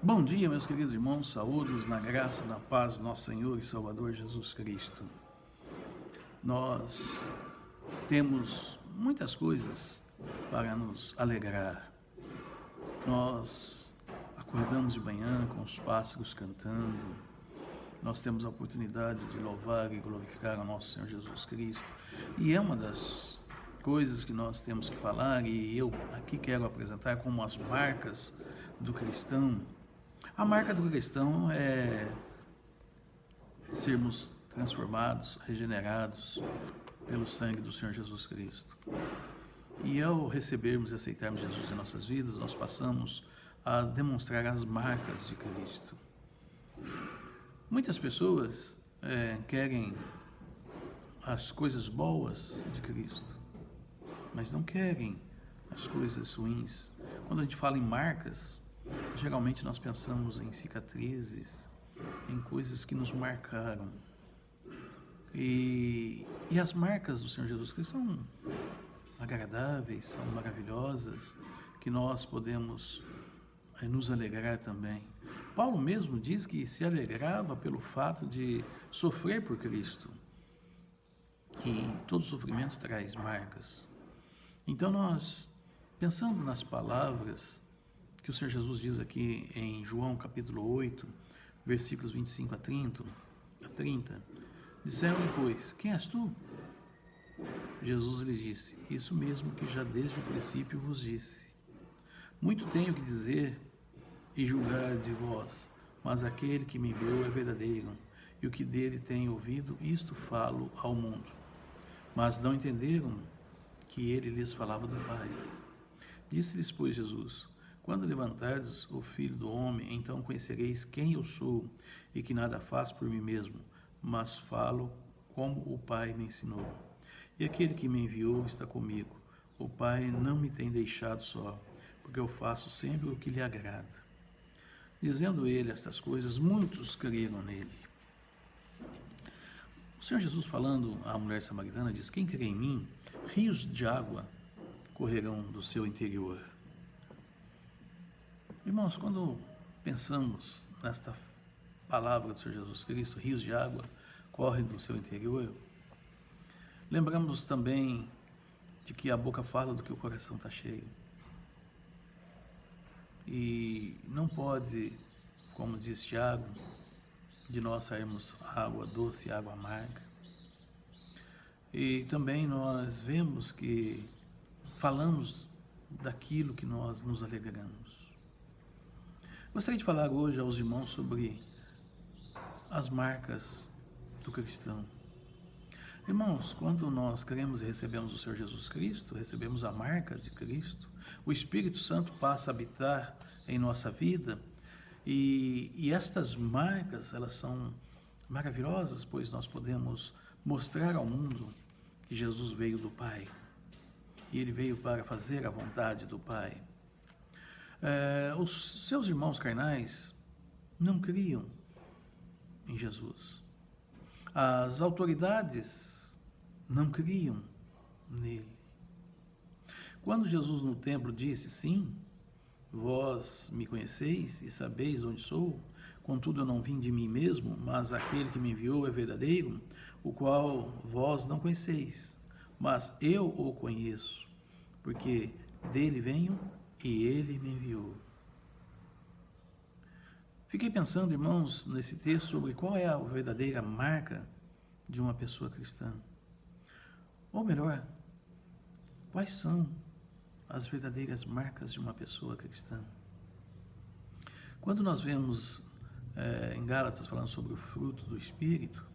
Bom dia, meus queridos irmãos, saúdos na graça, na paz do nosso Senhor e Salvador Jesus Cristo. Nós temos muitas coisas para nos alegrar. Nós acordamos de manhã com os pássaros cantando, nós temos a oportunidade de louvar e glorificar o nosso Senhor Jesus Cristo. E é uma das coisas que nós temos que falar, e eu aqui quero apresentar como as marcas do cristão. A marca do cristão é sermos transformados, regenerados pelo sangue do Senhor Jesus Cristo. E ao recebermos e aceitarmos Jesus em nossas vidas, nós passamos a demonstrar as marcas de Cristo. Muitas pessoas querem as coisas boas de Cristo, mas não querem as coisas ruins. Quando a gente fala em marcas, geralmente nós pensamos em cicatrizes, em coisas que nos marcaram. E as marcas do Senhor Jesus Cristo são agradáveis, são maravilhosas, que nós podemos nos alegrar também. Paulo mesmo diz que se alegrava pelo fato de sofrer por Cristo. E todo sofrimento traz marcas. Então nós, pensando nas palavras que o Senhor Jesus diz aqui em João capítulo 8, versículos 25 a 30, disseram-lhe, pois, quem és tu? Jesus lhes disse, isso mesmo que já desde o princípio vos disse. Muito tenho que dizer e julgar de vós, mas aquele que me enviou é verdadeiro, e o que dele tenho ouvido, isto falo ao mundo. Mas não entenderam que ele lhes falava do Pai. Disse-lhes, pois, Jesus, quando levantardes o Filho do Homem, então conhecereis quem eu sou, e que nada faço por mim mesmo, mas falo como o Pai me ensinou. E aquele que me enviou está comigo. O Pai não me tem deixado só, porque eu faço sempre o que lhe agrada. Dizendo ele estas coisas, muitos creram nele. O Senhor Jesus, falando à mulher samaritana, diz, quem crê em mim, rios de água correrão do seu interior. Irmãos, quando pensamos nesta palavra do Senhor Jesus Cristo, rios de água correm do seu interior, lembramos também de que a boca fala do que o coração está cheio. E não pode, como diz Tiago, de nós sairmos água doce e água amarga. E também nós vemos que falamos daquilo que nós nos alegramos. Gostaria de falar hoje aos irmãos sobre as marcas do cristão. Irmãos, quando nós cremos e recebemos o Senhor Jesus Cristo, recebemos a marca de Cristo, o Espírito Santo passa a habitar em nossa vida e estas marcas, elas são maravilhosas, pois nós podemos mostrar ao mundo que Jesus veio do Pai e Ele veio para fazer a vontade do Pai. Os seus irmãos carnais não criam em Jesus. As autoridades não criam nele. Quando Jesus no templo disse, sim, vós me conheceis e sabeis onde sou, contudo eu não vim de mim mesmo, mas aquele que me enviou é verdadeiro, o qual vós não conheceis, mas eu o conheço, porque dele venho e ele me enviou. Fiquei pensando, irmãos, nesse texto sobre qual é a verdadeira marca de uma pessoa cristã. Ou melhor, quais são as verdadeiras marcas de uma pessoa cristã? Quando nós vemos em Gálatas falando sobre o fruto do Espírito,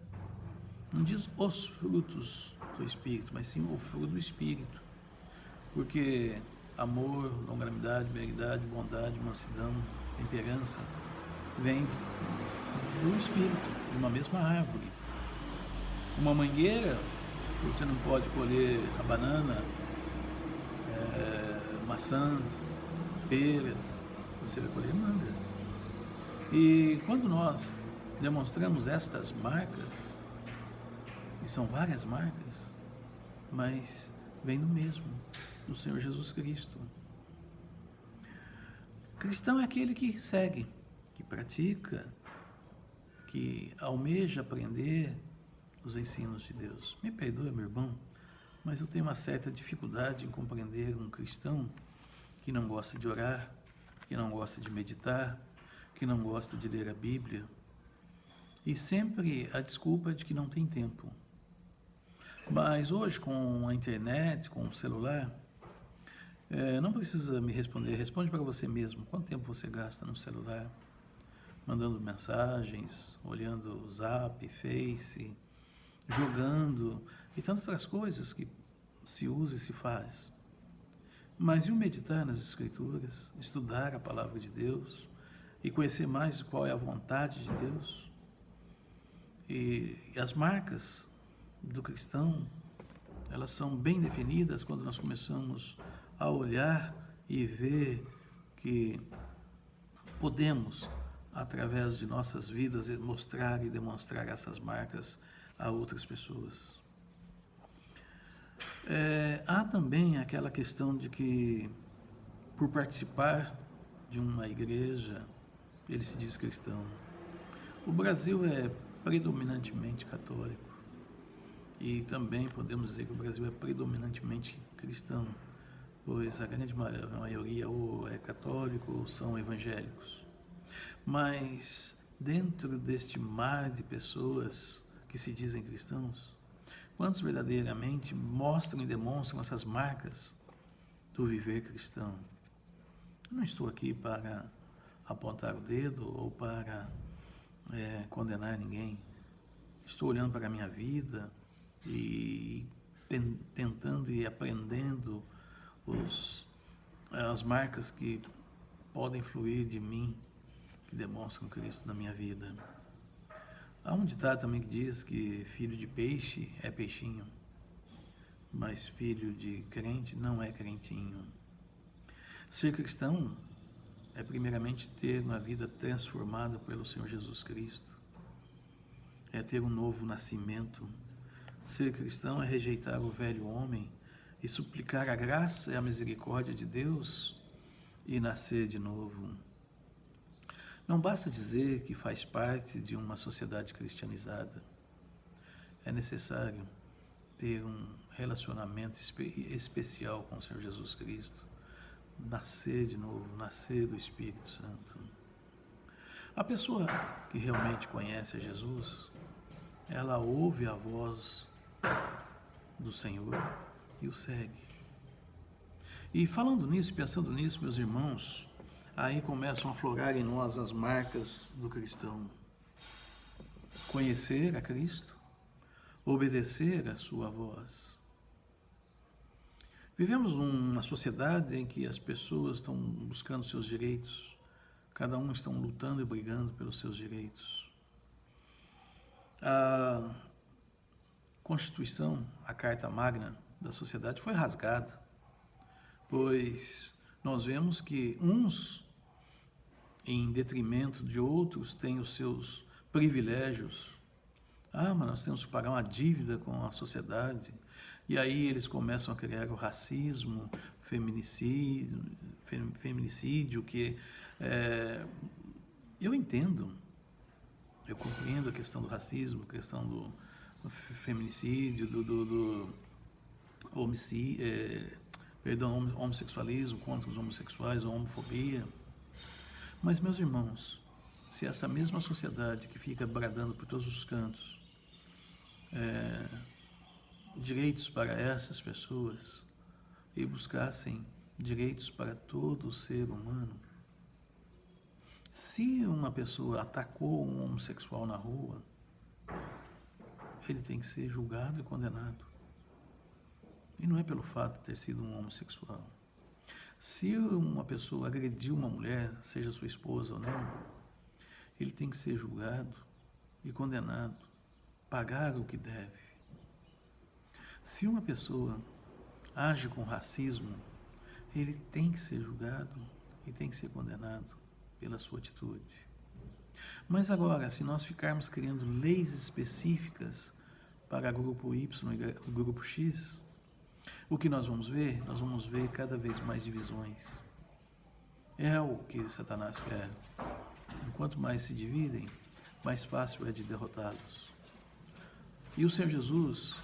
não diz os frutos do Espírito, mas sim o fruto do Espírito. Porque amor, longanimidade, benignidade, bondade, mansidão, temperança, vem do Espírito, de uma mesma árvore. Uma mangueira, você não pode colher a banana, maçãs, peras, você vai colher manga. E quando nós demonstramos estas marcas, e são várias marcas, mas vem do mesmo, do Senhor Jesus Cristo. Cristão é aquele que segue, que pratica, que almeja aprender os ensinos de Deus. Me perdoe, meu irmão, mas eu tenho uma certa dificuldade em compreender um cristão que não gosta de orar, que não gosta de meditar, que não gosta de ler a Bíblia, e sempre a desculpa é de que não tem tempo. Mas hoje, com a internet, com o celular, não precisa me responder, responde para você mesmo. Quanto tempo você gasta no celular? Mandando mensagens, olhando o Zap, Face, jogando e tantas outras coisas que se usa e se faz. Mas e o meditar nas Escrituras, estudar a Palavra de Deus e conhecer mais qual é a vontade de Deus? E as marcas do cristão, elas são bem definidas quando nós começamos a olhar e ver que podemos, através de nossas vidas, mostrar e demonstrar essas marcas a outras pessoas. Há também aquela questão de que, por participar de uma igreja, ele se diz cristão. O Brasil é predominantemente católico e também podemos dizer que o Brasil é predominantemente cristão, pois a grande maioria ou é católico ou são evangélicos. Mas dentro deste mar de pessoas que se dizem cristãos, quantos verdadeiramente mostram e demonstram essas marcas do viver cristão? Eu não estou aqui para apontar o dedo ou para condenar ninguém. Estou olhando para a minha vida e tentando e aprendendo as marcas que podem fluir de mim, que demonstram Cristo na minha vida. Há um ditado também que diz que filho de peixe é peixinho, mas filho de crente não é crentinho. Ser cristão é primeiramente ter uma vida transformada pelo Senhor Jesus Cristo, é ter um novo nascimento. Ser cristão é rejeitar o velho homem e suplicar a graça e a misericórdia de Deus e nascer de novo. Não basta dizer que faz parte de uma sociedade cristianizada. É necessário ter um relacionamento especial com o Senhor Jesus Cristo, nascer de novo, nascer do Espírito Santo. A pessoa que realmente conhece a Jesus, ela ouve a voz do Senhor e o segue. E falando nisso, pensando nisso, meus irmãos, aí começam a aflorar em nós as marcas do cristão. Conhecer a Cristo, obedecer a sua voz. Vivemos numa sociedade em que as pessoas estão buscando seus direitos, cada um estão lutando e brigando pelos seus direitos. A Constituição, a Carta Magna da sociedade foi rasgada, pois nós vemos que uns, em detrimento de outros, têm os seus privilégios. Mas nós temos que pagar uma dívida com a sociedade. E aí eles começam a criar o racismo, feminicídio, que eu entendo, eu compreendo a questão do racismo, a questão do feminicídio, do homossexualismo contra os homossexuais, a homofobia. Mas, meus irmãos, se essa mesma sociedade que fica bradando por todos os cantos direitos para essas pessoas e buscassem direitos para todo ser humano, se uma pessoa atacou um homossexual na rua, ele tem que ser julgado e condenado. E não é pelo fato de ter sido um homossexual. Se uma pessoa agrediu uma mulher, seja sua esposa ou não, ele tem que ser julgado e condenado, pagar o que deve. Se uma pessoa age com racismo, ele tem que ser julgado e tem que ser condenado pela sua atitude. Mas agora, se nós ficarmos criando leis específicas para grupo Y e grupo X, o que nós vamos ver? Nós vamos ver cada vez mais divisões. É o que Satanás quer. quanto mais se dividem, mais fácil é de derrotá-los. E o Senhor Jesus,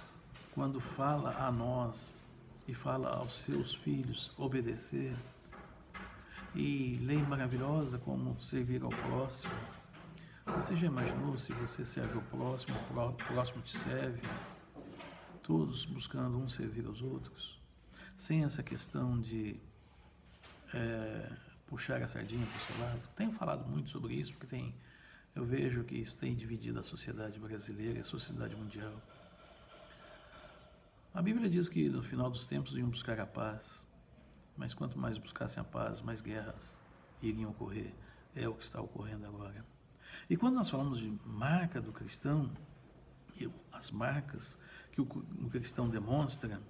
quando fala a nós e fala aos seus filhos obedecer, e lei maravilhosa como servir ao próximo, você já imaginou se você serve ao próximo, o próximo te serve, todos buscando um servir aos outros, sem essa questão de puxar a sardinha para o seu lado? Tenho falado muito sobre isso, porque eu vejo que isso tem dividido a sociedade brasileira e a sociedade mundial. A Bíblia diz que no final dos tempos iam buscar a paz, mas quanto mais buscassem a paz, mais guerras iriam ocorrer. É o que está ocorrendo agora. E quando nós falamos de marca do cristão, as marcas que o cristão demonstra,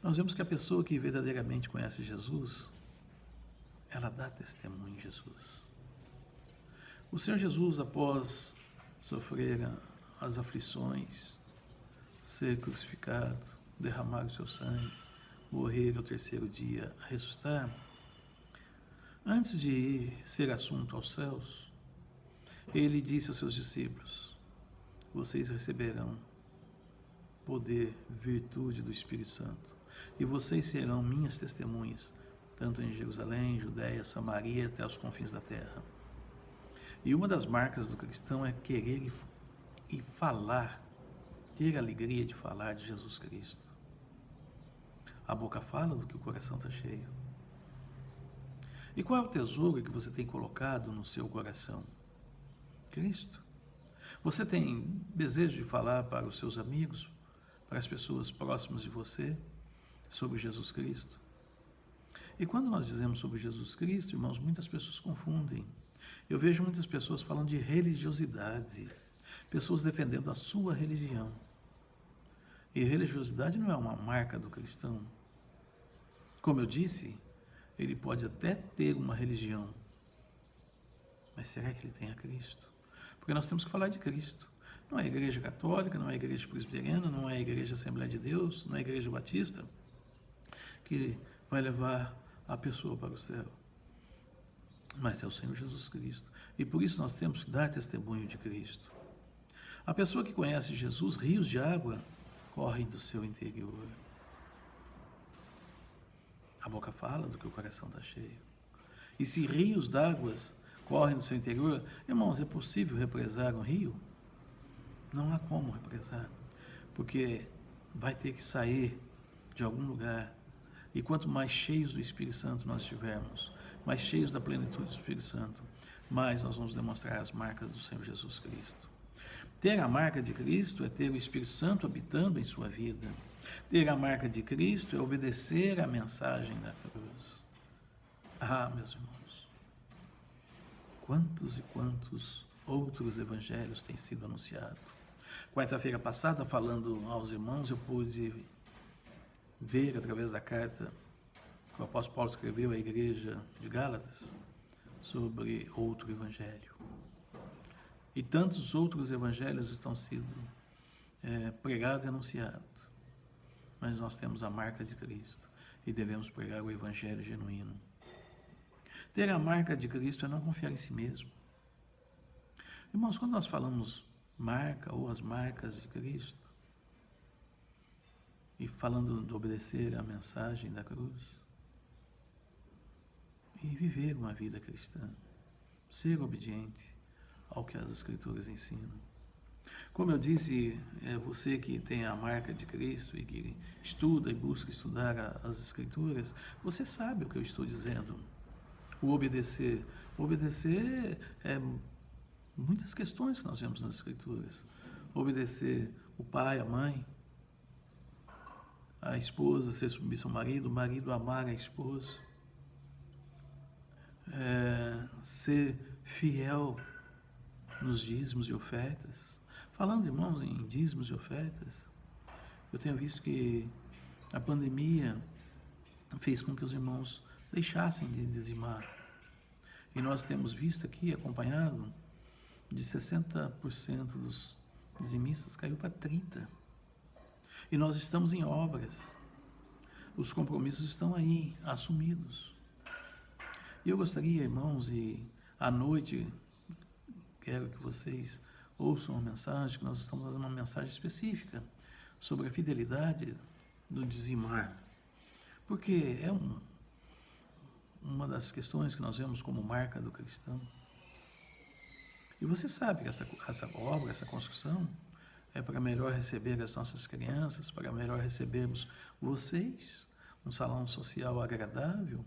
nós vemos que a pessoa que verdadeiramente conhece Jesus, ela dá testemunho em Jesus. O Senhor Jesus, após sofrer as aflições, ser crucificado, derramar o seu sangue, morrer ao terceiro dia, ressuscitar, antes de ser assunto aos céus, ele disse aos seus discípulos: vocês receberão poder, virtude do Espírito Santo, e vocês serão minhas testemunhas, tanto em Jerusalém, Judéia, Samaria, até os confins da terra. E uma das marcas do cristão é querer e falar, ter a alegria de falar de Jesus Cristo. A boca fala do que o coração está cheio. E qual é o tesouro que você tem colocado no seu coração? Cristo. Você tem desejo de falar para os seus amigos, para as pessoas próximas de você, sobre Jesus Cristo? E quando nós dizemos sobre Jesus Cristo, irmãos, muitas pessoas confundem. Eu vejo muitas pessoas falando de religiosidade, pessoas defendendo a sua religião. E religiosidade não é uma marca do cristão. Como eu disse, ele pode até ter uma religião, mas será que ele tem a Cristo? Porque nós temos que falar de Cristo. Não é a igreja católica, não é a igreja presbiteriana, não é a igreja Assembleia de Deus, não é a igreja batista que vai levar a pessoa para o céu, mas é o Senhor Jesus Cristo. E por isso nós temos que dar testemunho de Cristo. A pessoa que conhece Jesus, rios de água correm do seu interior. A boca fala do que o coração está cheio. E se rios d'água correm do seu interior, irmãos, é possível represar um rio? Não há como represar, porque vai ter que sair de algum lugar. E quanto mais cheios do Espírito Santo nós estivermos, mais cheios da plenitude do Espírito Santo, mais nós vamos demonstrar as marcas do Senhor Jesus Cristo. Ter a marca de Cristo é ter o Espírito Santo habitando em sua vida. Ter a marca de Cristo é obedecer à mensagem da cruz. Ah, meus irmãos, quantos e quantos outros evangelhos têm sido anunciados. Quarta-feira passada, falando aos irmãos, eu pude ver através da carta que o apóstolo Paulo escreveu à igreja de Gálatas sobre outro evangelho. E tantos outros evangelhos estão sendo pregados e anunciados. Mas nós temos a marca de Cristo e devemos pregar o evangelho genuíno. Ter a marca de Cristo é não confiar em si mesmo. Irmãos, quando nós falamos marca ou as marcas de Cristo, e falando de obedecer à mensagem da cruz, e viver uma vida cristã, ser obediente ao que as Escrituras ensinam. Como eu disse, você que tem a marca de Cristo e que estuda e busca estudar as Escrituras, você sabe o que eu estou dizendo. O obedecer. Obedecer é muitas questões que nós vemos nas Escrituras. Obedecer o pai, a mãe, a esposa ser submissa ao marido, o marido amar a esposa, ser fiel nos dízimos e ofertas. Falando, irmãos, em dízimos e ofertas, eu tenho visto que a pandemia fez com que os irmãos deixassem de dizimar. E nós temos visto aqui, acompanhado, de 60% dos dizimistas caiu para 30%. E nós estamos em obras. Os compromissos estão aí, assumidos. E eu gostaria, irmãos, e à noite, quero que vocês ouçam uma mensagem, que nós estamos fazendo uma mensagem específica sobre a fidelidade do dizimar. Porque é uma das questões que nós vemos como marca do cristão. E você sabe que essa obra, essa construção, é para melhor receber as nossas crianças, para melhor recebermos vocês, um salão social agradável,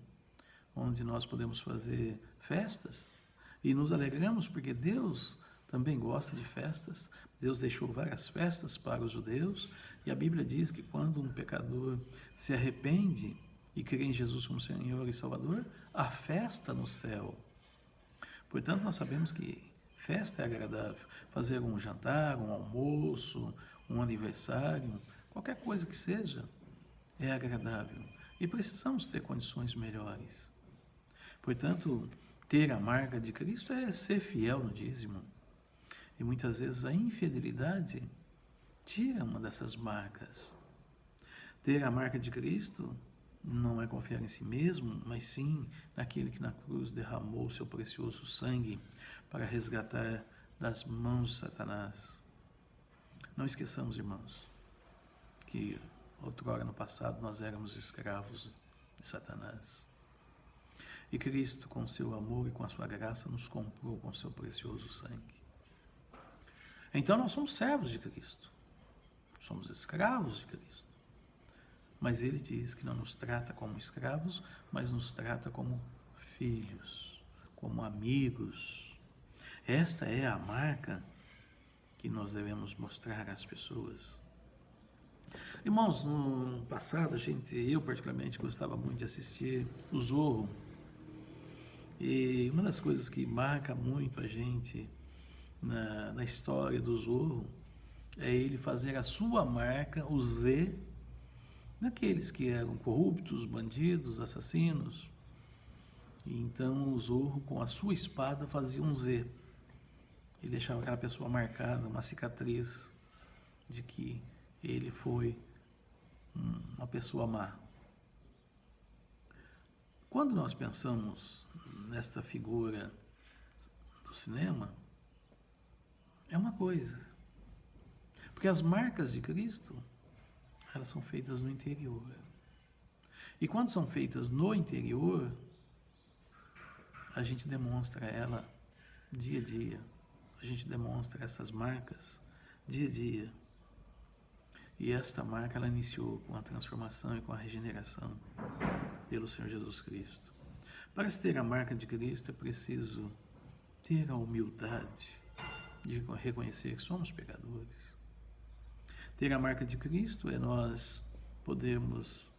onde nós podemos fazer festas e nos alegramos porque Deus também gosta de festas. Deus deixou várias festas para os judeus e a Bíblia diz que quando um pecador se arrepende e crê em Jesus como Senhor e Salvador, há festa no céu. Portanto, nós sabemos que festa é agradável. Fazer um jantar, um almoço, um aniversário, qualquer coisa que seja, é agradável. E precisamos ter condições melhores. Portanto, ter a marca de Cristo é ser fiel no dízimo. E muitas vezes a infidelidade tira uma dessas marcas. Ter a marca de Cristo não é confiar em si mesmo, mas sim naquele que na cruz derramou seu precioso sangue para resgatar das mãos de Satanás. Não esqueçamos, irmãos, que outrora no passado nós éramos escravos de Satanás. E Cristo, com seu amor e com a sua graça, nos comprou com seu precioso sangue. Então nós somos servos de Cristo, somos escravos de Cristo. Mas Ele diz que não nos trata como escravos, mas nos trata como filhos, como amigos. Esta é a marca que nós devemos mostrar às pessoas. Irmãos, no passado, eu particularmente gostava muito de assistir o Zorro. E uma das coisas que marca muito a gente na história do Zorro é ele fazer a sua marca, o Z, naqueles que eram corruptos, bandidos, assassinos. E então o Zorro, com a sua espada, fazia um Z e deixava aquela pessoa marcada, uma cicatriz de que ele foi uma pessoa má. Quando nós pensamos nesta figura do cinema, é uma coisa. Porque as marcas de Cristo, elas são feitas no interior. E quando são feitas no interior, a gente demonstra ela dia a dia. A gente demonstra essas marcas dia a dia. E esta marca, ela iniciou com a transformação e com a regeneração pelo Senhor Jesus Cristo. Para se ter a marca de Cristo, é preciso ter a humildade de reconhecer que somos pecadores. Ter a marca de Cristo é nós podermos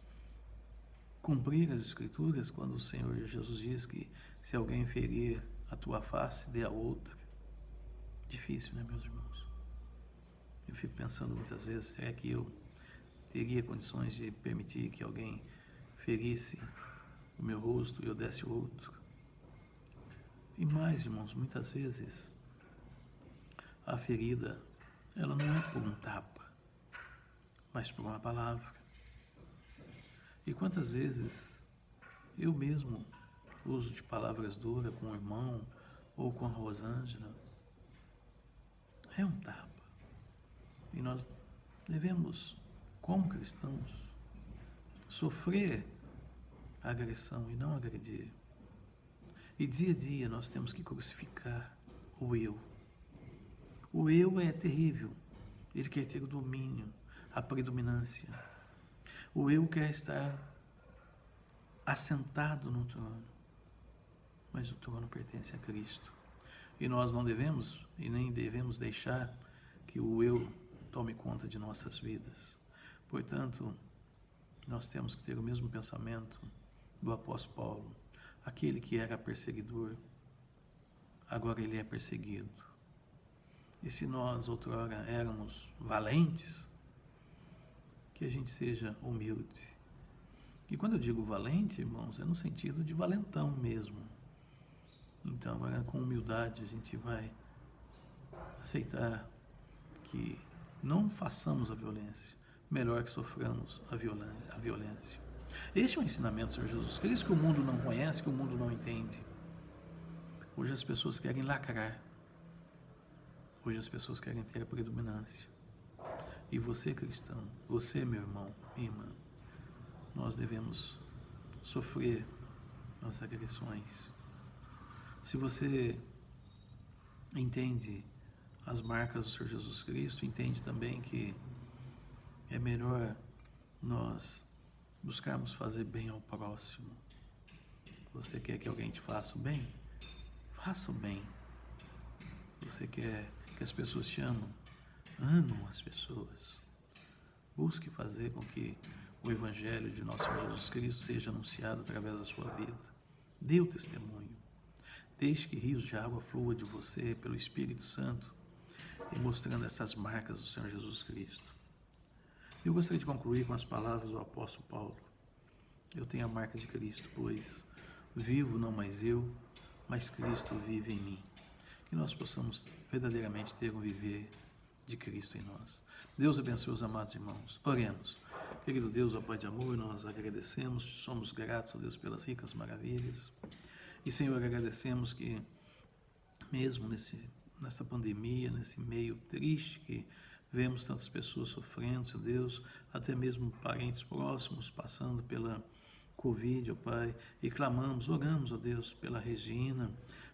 cumprir as Escrituras quando o Senhor Jesus diz que se alguém ferir a tua face, dê a outra. Difícil, né, meus irmãos? Eu fico pensando muitas vezes, será que eu teria condições de permitir que alguém ferisse o meu rosto e eu desse outro? E mais, irmãos, muitas vezes a ferida, ela não é por um tapa, mas por uma palavra. E quantas vezes eu mesmo uso de palavras duras com o irmão ou com a Rosângela? É um tapa. E nós devemos, como cristãos, sofrer a agressão e não agredir. E dia a dia nós temos que crucificar o eu. O eu é terrível. Ele quer ter o domínio, a predominância. O eu quer estar assentado no trono. Mas o trono pertence a Cristo. E nós não devemos e nem devemos deixar que o eu tome conta de nossas vidas. Portanto, nós temos que ter o mesmo pensamento do apóstolo Paulo. Aquele que era perseguidor, agora ele é perseguido. E se nós outrora éramos valentes, que a gente seja humilde. E quando eu digo valente, irmãos, é no sentido de valentão mesmo. Então, agora com humildade a gente vai aceitar que não façamos a violência, melhor que soframos a violência. Este é o ensinamento do Senhor Jesus Cristo, que o mundo não conhece, que o mundo não entende. Hoje as pessoas querem lacrar. Hoje as pessoas querem ter a predominância. E você, cristão, você, meu irmão, minha irmã, nós devemos sofrer as agressões. Se você entende as marcas do Senhor Jesus Cristo, entende também que é melhor nós buscarmos fazer bem ao próximo. Você quer que alguém te faça o bem? Faça o bem. Você quer que as pessoas te amam? Amam as pessoas. Busque fazer com que o Evangelho de nosso Senhor Jesus Cristo seja anunciado através da sua vida. Dê o testemunho. Deixe que rios de água fluam de você pelo Espírito Santo e mostrando essas marcas do Senhor Jesus Cristo. Eu gostaria de concluir com as palavras do apóstolo Paulo. Eu tenho a marca de Cristo, pois vivo não mais eu, mas Cristo vive em mim. Que nós possamos verdadeiramente ter um viver de Cristo em nós. Deus abençoe os amados irmãos. Oremos. Querido Deus, ó Pai de amor, nós agradecemos, somos gratos a Deus pelas ricas maravilhas. E, Senhor, agradecemos que mesmo nessa pandemia, nesse meio triste que vemos tantas pessoas sofrendo, Senhor Deus, até mesmo parentes próximos passando pela Covid, ó Pai, e clamamos, oramos, ó Deus, pela Regina,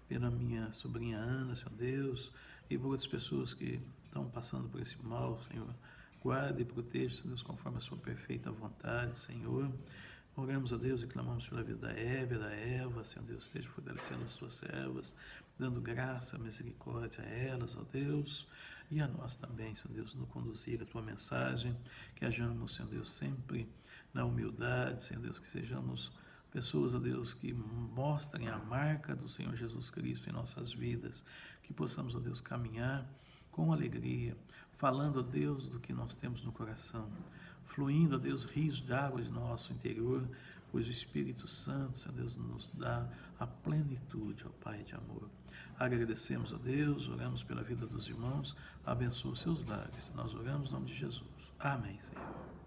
pela minha sobrinha Ana, Senhor Deus, e por outras pessoas que estão passando por esse mal, Senhor. Guarda e proteja, Senhor Deus, conforme a sua perfeita vontade, Senhor. Oramos a Deus e clamamos pela vida da Hebe, da Eva, Senhor Deus, esteja fortalecendo as suas servas, dando graça, misericórdia a elas, ó Deus, e a nós também, Senhor Deus, no conduzir a tua mensagem, que hajamos, Senhor Deus, sempre na humildade, Senhor Deus, que sejamos pessoas, ó Deus, que mostrem a marca do Senhor Jesus Cristo em nossas vidas, que possamos, ó Deus, caminhar com alegria, falando, ó Deus, do que nós temos no coração, fluindo, ó Deus, rios de água de nosso interior, pois o Espírito Santo, Senhor Deus, nos dá a plenitude, ó Pai de amor. Agradecemos a Deus, oramos pela vida dos irmãos, abençoa os seus lares. Nós oramos em nome de Jesus. Amém, Senhor.